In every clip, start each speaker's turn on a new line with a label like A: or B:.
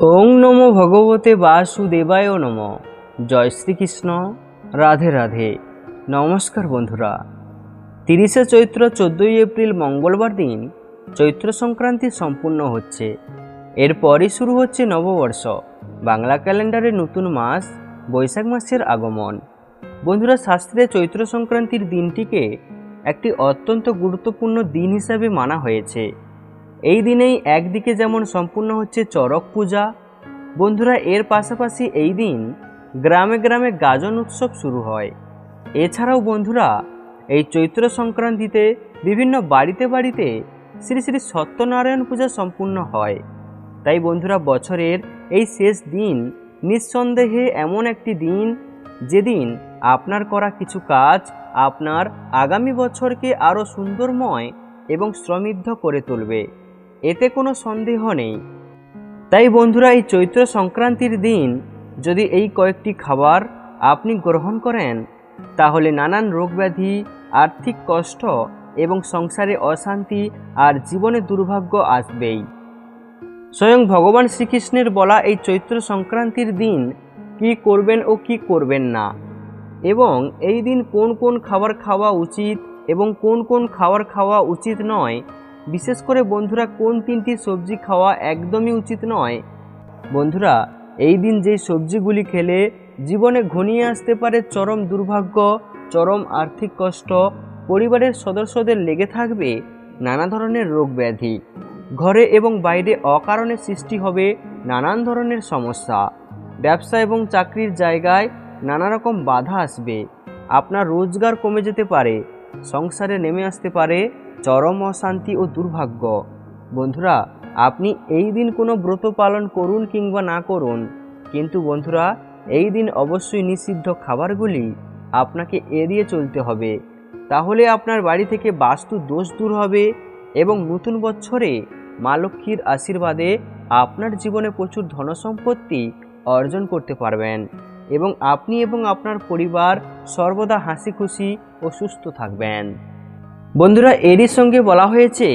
A: ওং নমো ভগবতে বাসুদেবায় নমঃ। জয় শ্রীকৃষ্ণ। রাধে রাধে। নমস্কার বন্ধুরা। 30শে চৈত্র 14ই এপ্রিল মঙ্গলবার দিন চৈত্র সংক্রান্তি সম্পূর্ণ হচ্ছে। এরপরই শুরু হচ্ছে নববর্ষ, বাংলা ক্যালেন্ডারের নতুন মাস বৈশাখ মাসের আগমন। বন্ধুরা, শাস্ত্রে চৈত্র সংক্রান্তির দিনটিকে একটি অত্যন্ত গুরুত্বপূর্ণ দিন হিসাবে মানা হয়েছে। এই দিনেই একদিকে যেমন সম্পূর্ণ হচ্ছে চড়ক পূজা, বন্ধুরা এর পাশাপাশি এই দিন গ্রামে গ্রামে গাজন উৎসব শুরু হয়। এছাড়াও বন্ধুরা এই চৈত্র সংক্রান্তিতে বিভিন্ন বাড়িতে বাড়িতে শ্রী শ্রী সত্যনারায়ণ পূজা সম্পূর্ণ হয়। তাই বন্ধুরা, বছরের এই শেষ দিন নিঃসন্দেহে এমন একটি দিন যেদিন আপনার করা কিছু কাজ আপনার আগামী বছরকে আরও সুন্দরময় এবং সমৃদ্ধ করে তুলবে, এতে কোনো সন্দেহ নেই। তাই বন্ধুরা, এই চৈত্র সংক্রান্তির দিন যদি এই কয়েকটি খাবার আপনি গ্রহণ করেন, তাহলে নানান রোগব্যাধি, আর্থিক কষ্ট এবং সংসারে অশান্তি আর জীবনে দুর্ভাগ্য আসবেই। স্বয়ং ভগবান শ্রীকৃষ্ণের বলা এই চৈত্র সংক্রান্তির দিন কি করবেন ও কি করবেন না, এবং এই দিন কোন কোন খাবার খাওয়া উচিত এবং কোন কোন খাবার খাওয়া উচিত নয়, বিশেষ করে বন্ধুরা কোন 3টি সবজি খাওয়া একদমই উচিত নয়। বন্ধুরা, এই দিন যেই সবজিগুলি খেলে জীবনে ঘনিয়ে আসতে পারে চরম দুর্ভাগ্য, চরম আর্থিক কষ্ট, পরিবারের সদস্যদের লেগে থাকবে নানা ধরনের রোগ ব্যাধি, ঘরে এবং বাইরে অকারণে সৃষ্টি হবে নানান ধরনের সমস্যা, ব্যবসা এবং চাকরির জায়গায় নানা রকম বাধা আসবে, আপনার রোজগার কমে যেতে পারে, সংসারে নেমে আসতে পারে চরম অশান্তি ও দুর্ভাগ্য। বন্ধুরা, আপনি এই দিন কোনো ব্রত পালন করুন কিংবা না করুন, কিন্তু বন্ধুরা এই দিন অবশ্যই নিষিদ্ধ খাবারগুলি আপনাকে এড়িয়ে চলতে হবে। তাহলে আপনার বাড়ি থেকে বাস্তু দোষ দূর হবে এবং নতুন বছরে মা লক্ষ্মীর আশীর্বাদে আপনার জীবনে প্রচুর ধনসম্পত্তি অর্জন করতে পারবেন এবং আপনি এবং আপনার পরিবার সর্বদা হাসি খুশি ও সুস্থ থাকবেন। বন্ধুরা, এরই সঙ্গে বলা হয়েছে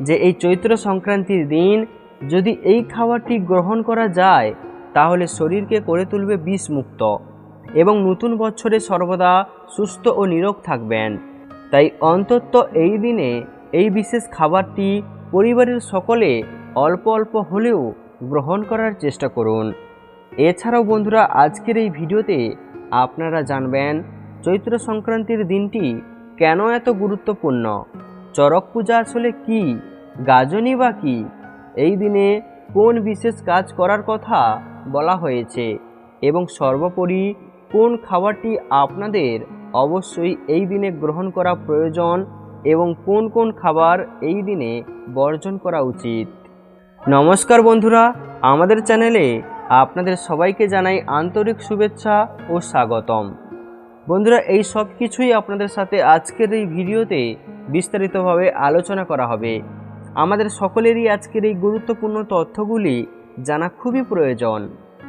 A: যে এই চৈত্র সংক্রান্তির দিন যদি এই খাবারটি গ্রহণ করা যায়, তাহলে শরীরকে করে তুলবে বিষমুক্ত এবং নতুন বছরে সর্বদা সুস্থ ও নিরোগ থাকবেন। তাই অন্তত এই দিনে এই বিশেষ খাবারটি পরিবারের সকলে অল্প অল্প হলেও গ্রহণ করার চেষ্টা করুন। এছাড়াও বন্ধুরা, আজকের এই ভিডিওতে আপনারা জানবেন চৈত্র সংক্রান্তির দিনটি কেন এত গুরুত্বপূর্ণ, চড়ক পূজা আসলে কি, গাজনই বা কি, এই দিনে কোন বিশেষ কাজ করার কথা বলা হয়েছে এবং সর্বোপরি কোন খাবারটি আপনাদের অবশ্যই এই দিনে গ্রহণ করা প্রয়োজন এবং কোন কোন খাবার এই দিনে বর্জন করা উচিত। নমস্কার বন্ধুরা, আমাদের চ্যানেলে আপনাদের সবাইকে জানাই আন্তরিক শুভেচ্ছা ও স্বাগতম। বন্ধুরা, এই সব কিছুই আপনাদের সাথে আজকের এই ভিডিওতে বিস্তারিতভাবে আলোচনা করা হবে। আমাদের সকলেরই আজকের এই গুরুত্বপূর্ণ তথ্যগুলি জানা খুবই প্রয়োজন।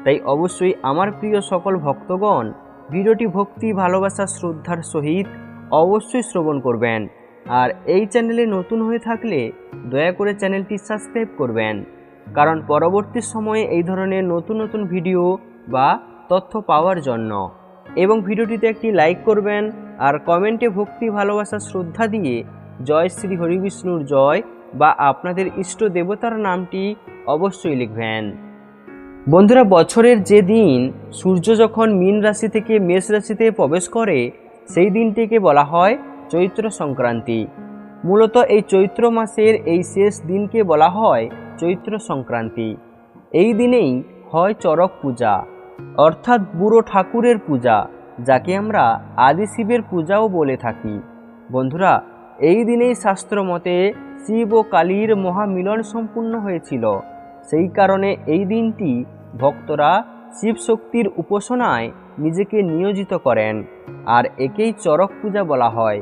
A: তাই অবশ্যই আমার প্রিয় সকল ভক্তগণ ভিডিওটি ভক্তি, ভালোবাসা, শ্রদ্ধার সহিত অবশ্যই শ্রবণ করবেন। আর এই চ্যানেলে নতুন হয়ে থাকলে দয়া করে চ্যানেলটি সাবস্ক্রাইব করবেন, কারণ পরবর্তী সময়ে এই ধরনের নতুন নতুন ভিডিও বা তথ্য পাওয়ার জন্য। এবং ভিডিওটিতে একটি লাইক করবেন আর কমেন্টে ভক্তি, ভালোবাসা, শ্রদ্ধা দিয়ে জয় শ্রী হরিবিষ্ণুর জয় বা আপনাদের ইষ্ট দেবতার নামটি অবশ্যই লিখবেন। বন্ধুরা, বছরের যে দিন সূর্য যখন মীন রাশি থেকে মেষ রাশিতে প্রবেশ করে, সেই দিনটিকে বলা হয় চৈত্র সংক্রান্তি। মূলত এই চৈত্র মাসের এই শেষ দিনকে বলা হয় চৈত্র সংক্রান্তি। এই দিনেই হয় চড়ক পূজা, অর্থাৎ বুড়ো ঠাকুরের পূজা, যাকে আমরা আদি শিবের পূজাও বলে থাকি। বন্ধুরা, এই দিনেই শাস্ত্র মতে শিব ও কালীর মহামিলন সম্পূর্ণ হয়েছিল। সেই কারণে এই দিনটি ভক্তরা শিব শক্তির উপাসনায় নিজেকে নিয়োজিত করেন, আর একেই চড়ক পূজা বলা হয়।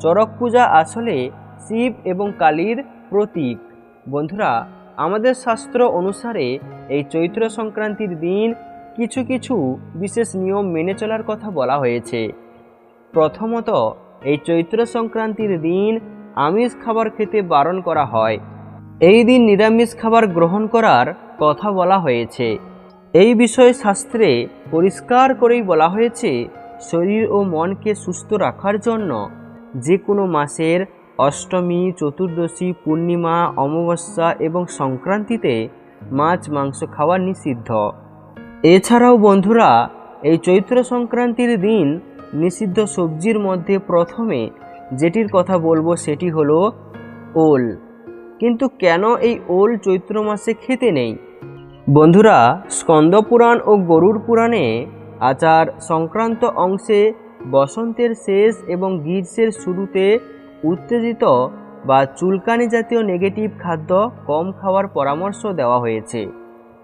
A: চড়ক পূজা আসলে শিব এবং কালীর প্রতীক। বন্ধুরা, আমাদের শাস্ত্র অনুসারে এই চৈত্র সংক্রান্তির দিন কিছু কিছু বিশেষ নিয়ম মেনে চলার কথা বলা হয়েছে। প্রথমত, এই চৈত্র সংক্রান্তির দিন আমিষ খাবার খেতে বারণ করা হয়। এই দিন নিরামিষ খাবার গ্রহণ করার কথা বলা হয়েছে। এই বিষয়ে শাস্ত্রে পরিষ্কার করেই বলা হয়েছে, শরীর ও মনকে সুস্থ রাখার জন্য যে কোনো মাসের অষ্টমী, চতুর্দশী, পূর্ণিমা, অমাবস্যা এবং সংক্রান্তিতে মাছ মাংস খাওয়া নিষিদ্ধ। এছাড়াও বন্ধুরা, এই চৈত্র সংক্রান্তির দিন নিষিদ্ধ সবজির মধ্যে প্রথমে যেটির কথা বলবো সেটি হলো ওল। কিন্তু কেন এই ওল চৈত্র মাসে খেতে নেই? বন্ধুরা, স্কন্দ পুরাণ ও গরুড় পুরাণে আচার সংক্রান্ত অংশে বসন্তের শেষ এবং গ্রীষ্মের শুরুতে উত্তেজিত বা চুলকানি জাতীয় নেগেটিভ খাদ্য কম খাওয়ার পরামর্শ দেওয়া হয়েছে,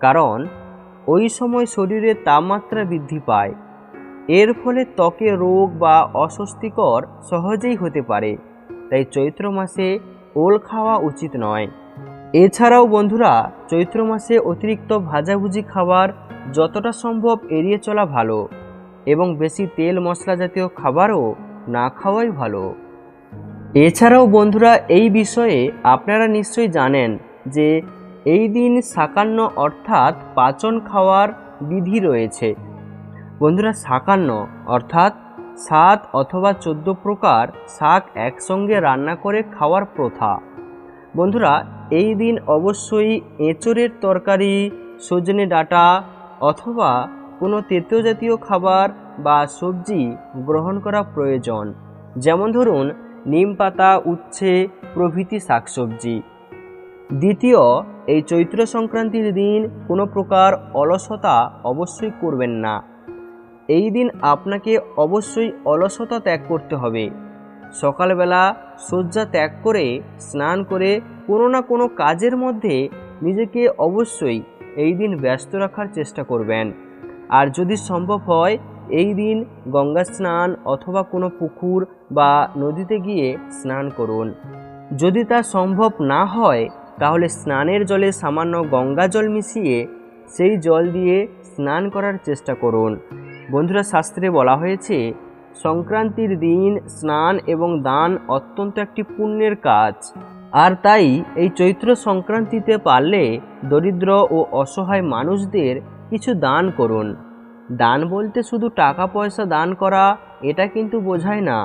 A: কারণ ওই সময় শরীরের তাপমাত্রা বৃদ্ধি পায়। এর ফলে ত্বকে রোগ বা অস্বস্তিকর সহজেই হতে পারে। তাই চৈত্র মাসে ওল খাওয়া উচিত নয়। এছাড়াও বন্ধুরা, চৈত্র মাসে অতিরিক্ত ভাজাভুজি খাবার যতটা সম্ভব এড়িয়ে চলা ভালো এবং বেশি তেল মশলা জাতীয় খাবারও না খাওয়াই ভালো। এছাড়াও বন্ধুরা, এই বিষয়ে আপনারা নিশ্চয়ই জানেন যে এই দিন শাকান্ন অর্থাৎ পাচন খাওয়ার বিধি রয়েছে। বন্ধুরা, শাকান্ন অর্থাৎ 7 অথবা 14 প্রকার শাক একসঙ্গে রান্না করে খাওয়ার প্রথা। বন্ধুরা, এই দিন অবশ্যই এঁচোড়ের তরকারি, সজনে ডাঁটা অথবা কোনো তেতো জাতীয় খাবার বা সবজি গ্রহণ করা প্রয়োজন। যেমন ধরুন নিম পাতা, উচ্ছে প্রভৃতি শাকসবজি। দ্বিতীয়, এই চৈত্র সংক্রান্তির দিন কোনো প্রকার অলসতা অবশ্যই করবেন না। এই দিন আপনাকে অবশ্যই অলসতা ত্যাগ করতে হবে। সকালবেলা শয্যা ত্যাগ করে স্নান করে কোনো না কোনো কাজের মধ্যে নিজেকে অবশ্যই এই দিন ব্যস্ত রাখার চেষ্টা করবেন। আর যদি সম্ভব হয় এই দিন গঙ্গা স্নান অথবা কোনো পুকুর বা নদীতে গিয়ে স্নান করুন। যদি তা সম্ভব না হয় তাহলে স্নানের জলে সামান্য গঙ্গা জল মিশিয়ে সেই জল দিয়ে স্নান করার চেষ্টা করুন। বন্ধুরা, শাস্ত্রে বলা হয়েছে সংক্রান্তির দিন স্নান এবং দান অত্যন্ত একটি পুণ্যের কাজ। আর তাই এই চৈত্র সংক্রান্তিতে পারলে দরিদ্র ও অসহায় মানুষদের কিছু দান করুন। দান বলতে শুধু টাকা পয়সা দান করা এটা কিন্তু বোঝায় না।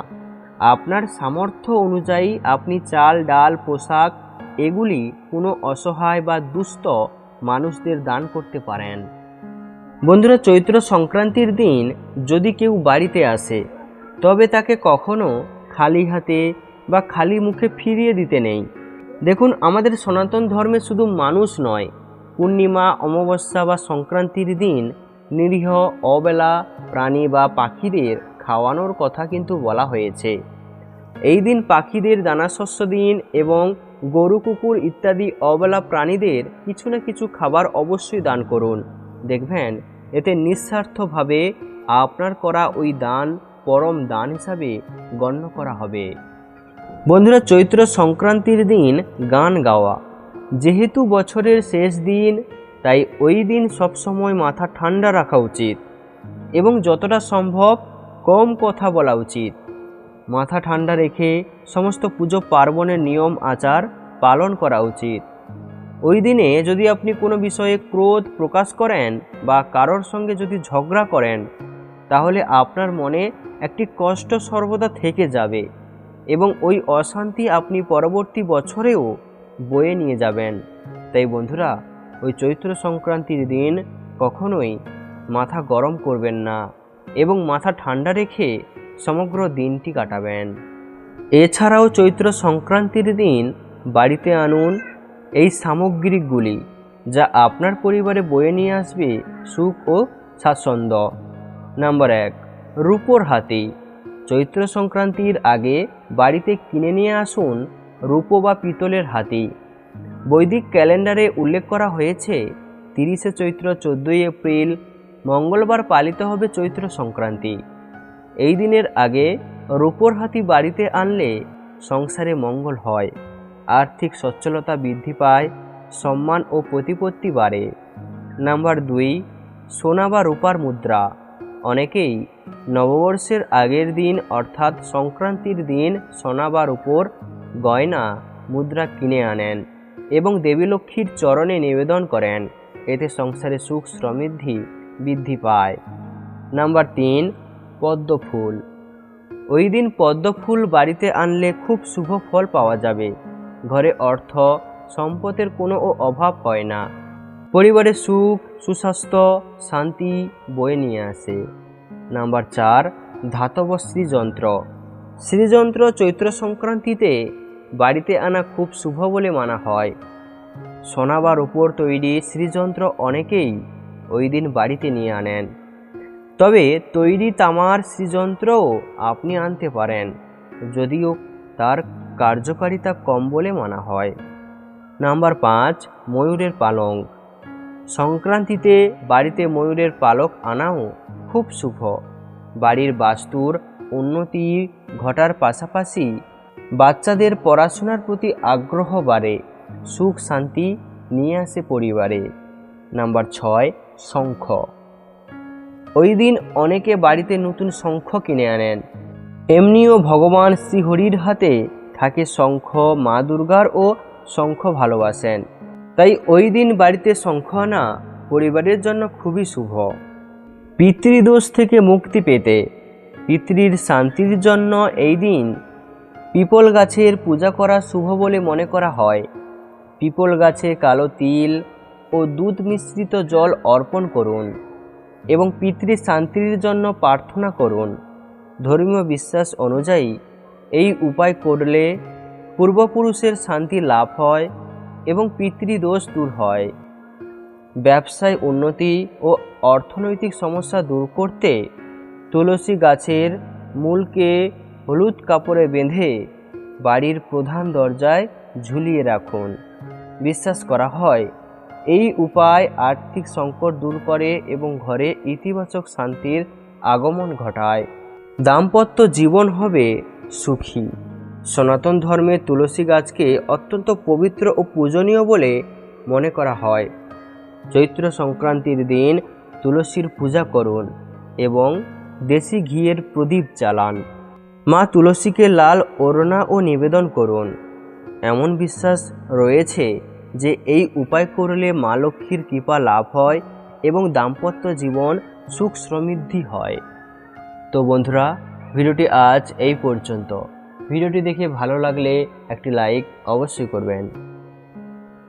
A: আপনার সামর্থ্য অনুযায়ী আপনি চাল, ডাল, পোশাক এগুলি কোনো অসহায় বা দুস্থ মানুষদের দান করতে পারেন। বন্ধুরা, চৈত্র সংক্রান্তির দিন যদি কেউ বাড়িতে আসে তবে তাকে কখনো খালি হাতে বা খালি মুখে ফিরিয়ে দিতে নেই। দেখুন, আমাদের সনাতন ধর্মে শুধু মানুষ নয়, পূর্ণিমা, অমাবস্যা বা সংক্রান্তির দিন নিরীহ অবেলা প্রাণী বা পাখিদের খাওয়ানোর কথা কিন্তু বলা হয়েছে। এই দিন পাখিদের দানাশস্য দিন এবং গরু, কুকুর ইত্যাদি অবেলা প্রাণীদের কিছু না কিছু খাবার অবশ্যই দান করুন। দেখবেন এতে নিঃস্বার্থভাবে আপনার করা ওই দান পরম দান হিসাবে গণ্য করা হবে। বন্ধুরা, চৈত্র সংক্রান্তির দিন গান গাওয়া। যেহেতু বছরের শেষ দিন, তাই ওই দিন সবসময় মাথা ঠান্ডা রাখা উচিত এবং যতটা সম্ভব কম কথা বলা উচিত। মাথা ঠান্ডা রেখে সমস্ত পুজো পার্বণের নিয়ম আচার পালন করা উচিত। ওই দিনে যদি আপনি কোনো বিষয়ে ক্রোধ প্রকাশ করেন বা কারোর সঙ্গে যদি ঝগড়া করেন তাহলে আপনার মনে একটি কষ্ট সর্বদা থেকে যাবে এবং ওই অশান্তি আপনি পরবর্তী বছরেও বয়ে নিয়ে যাবেন। তাই বন্ধুরা, ওই চৈত্র সংক্রান্তির দিন কখনোই মাথা গরম করবেন না এবং মাথা ঠান্ডা রেখে সমগ্র দিনটি কাটাবেন। এছাড়াও চৈত্র সংক্রান্তির দিন বাড়িতে আনুন এই সামগ্রিকগুলি যা আপনার পরিবারে বয়ে নিয়ে আসবে সুখ ও স্বাচ্ছন্দ্য। নাম্বার 1, রূপোর হাতি। চৈত্র সংক্রান্তির আগে বাড়িতে কিনে নিয়ে আসুন রূপো বা পিতলের হাতি। বৈদিক ক্যালেন্ডারে উল্লেখ করা হয়েছে 30শে চৈত্র 14ই এপ্রিল মঙ্গলবার পালিত হবে চৈত্র সংক্রান্তি। এই দিনের আগে রূপোর হাতি বাড়িতে আনলে সংসারে মঙ্গল হয়, আর্থিক সচ্ছলতা বৃদ্ধি পায়, সম্মান ও প্রতিপত্তি বাড়ে। নাম্বার 2, সোনা বা রূপার মুদ্রা। অনেকেই নববর্ষের আগের দিন অর্থাৎ সংক্রান্তির দিন সোনা বা রূপোর গয়না মুদ্রা কিনে আনেন এবং দেবী লক্ষ্মীর চরণে নিবেদন করেন। এতে সংসারে সুখ সমৃদ্ধি বৃদ্ধি পায়। নাম্বার 3, পদ্ম ফুল। ওই দিন পদ্ম ফুল বাড়িতে আনলে খুব শুভ ফল পাওয়া যাবে। ঘরে অর্থ সম্পদের কোনো অভাব হয় না। পরিবারে সুখ, সুস্বাস্থ্য, শান্তি বয়ে নিয়ে আসে। নাম্বার 4, ধাতব শ্রীযন্ত্র। শ্রীযন্ত্র চৈত্র সংক্রান্তিতে বাড়িতে আনা খুব শুভ বলে মানা হয়। সোনা বা রূপোর তৈরি শ্রীযন্ত্র অনেকেই ওই দিন বাড়িতে নিয়ে আনেন। তবে তৈরি তামার শ্রীযন্ত্রও আপনি আনতে পারেন, যদিও তার কার্যকারিতা কম বলে মানা হয়। নাম্বার 5, ময়ূরের পালঙ্ক। সংক্রান্তিতে বাড়িতে ময়ূরের পালক আনাও খুব শুভ। বাড়ির বাস্তুর উন্নতি ঘটার পাশাপাশি বাচ্চাদের পড়াশোনার প্রতি আগ্রহ বাড়ে, সুখ শান্তি নিয়ে আসে পরিবারে। নাম্বার 6, শঙ্খ। ওই দিন অনেকে বাড়িতে নতুন শঙ্খ কিনে আনেন। এমনিও ভগবান শ্রীহরির হাতে থাকে শঙ্খ, মা দুর্গার ও শঙ্খ ভালোবাসেন, তাই ওই দিন বাড়িতে শঙ্খ আনা পরিবারের জন্য খুবই শুভ। পিতৃদোষ থেকে মুক্তি পেতে, পিতৃর শান্তির জন্য এই দিন পিপল গাছের পূজা করা শুভ বলে মনে করা হয়। পিপল গাছে কালো তিল ও দুধ মিশ্রিত জল অর্পণ করুন এবং পিতৃ শান্তির জন্য প্রার্থনা করুন। ধর্মীয় বিশ্বাস অনুযায়ী এই উপায় করলে পূর্বপুরুষের শান্তি লাভ হয় এবং পিতৃদোষ দূর হয়। ব্যবসায় উন্নতি ও অর্থনৈতিক সমস্যা দূর করতে তুলসী গাছের মূলকে হলুদ কাপড়ে বেঁধে বাড়ির প্রধান দরজায় ঝুলিয়ে রাখুন। বিশ্বাস করা হয় এই উপায় আর্থিক সংকট দূর করে এবং ঘরে ইতিবাচক শান্তির আগমন ঘটায়। দাম্পত্য জীবন হবে সুখী। সনাতন ধর্মে তুলসী গাছকে অত্যন্ত পবিত্র ও পূজনীয় বলে মনে করা হয়। চৈত্র সংক্রান্তির দিন তুলসীর পূজা করুন এবং দেশি ঘিয়ের প্রদীপ জ্বালান। মা তুলসীকে লাল ওড়না ও নিবেদন করুন। এমন বিশ্বাস রয়েছে যে এই উপায় করলে মা লক্ষ্মীর কৃপা লাভ হয় এবং দাম্পত্য জীবন সুখ সমৃদ্ধি হয়। তো বন্ধুরা, ভিডিওটি আজ এই পর্যন্ত। ভিডিওটি দেখে ভালো লাগলে একটি লাইক অবশ্যই করবেন।